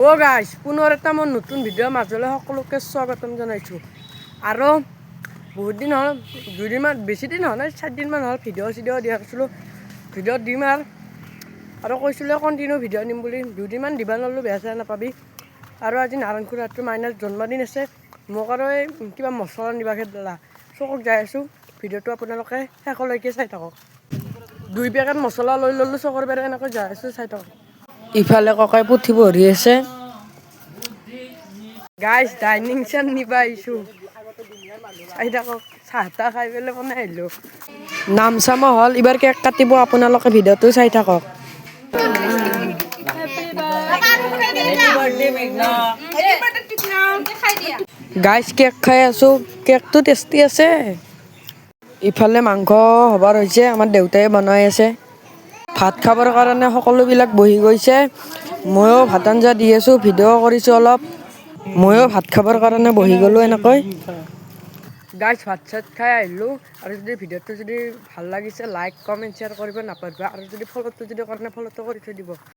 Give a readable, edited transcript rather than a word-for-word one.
ও guys পুনৰ এটা মই নতুন ভিডিঅ'ৰ মাজলৈ সকলোকে স্বাগতম জনাইছোঁ। আৰু বহুত দিন হ'ল, দুদিনমান বেছি দিন হোৱা নাই, 4 দিনমান হ'ল ভিডিঅ' দিয়া নাছিলোঁ। ভিডিঅ' দিম আৰু কৈছিলোঁ কণ্টিনিউ ভিডিঅ' দিম বুলি। দুদিনমান দিব নোৱাৰিলোঁ, বেয়া চেয়া নাপাবি। আৰু আজি নাৰায়ণ খুৰাটোৰ মাইনাৰ জন্মদিন আছে, মোক আৰু এই কিবা মছলা নিবাকে দিলা। চকত যাই আছোঁ, ভিডিঅ'টো আপোনালোকে শেষলৈকে চাই থাকক। 2 পেকেট মছলা লৈ ল'লোঁ চকৰ পেৰে, এনেকৈ যাই আছোঁ, চাই থাকক। ইফালে ককাই পুথি পঢ়ি আছে। গাইজ ডাইনিং চেট নিব আহিছোঁ, চাই থাকক। চাহ তাহ খাই পেলাই মানে আহিলোঁ। নাম চামো হ'ল, এইবাৰ কেক কাটিব, আপোনালোকে ভিডিঅ'টো চাই থাকক। গাইজ কেক খাই আছোঁ, কেকটো টেষ্টি আছে। ইফালে মাংস হ'বৰ হৈছে, আমাৰ দেউতাই বনাই আছে। ভাত খাবৰ কাৰণে সকলোবিলাক বহি গৈছে। ময়ো ভাত আঞ্জা দি আছোঁ, ভিডিঅ' কৰিছোঁ অলপ। ময়ো ভাত খাবৰ কাৰণে বহি গ'লোঁ এনেকৈ। গাইজ ভাত চাত খাই আহিলোঁ। আৰু যদি ভিডিঅ'টো যদি ভাল লাগিছে লাইক কমেণ্ট শ্বেয়াৰ কৰিব নাপাহৰিবা। আৰু যদি ফ'ল'টো যদি কৰা নাই ফ'ল'টো কৰি থৈ দিব।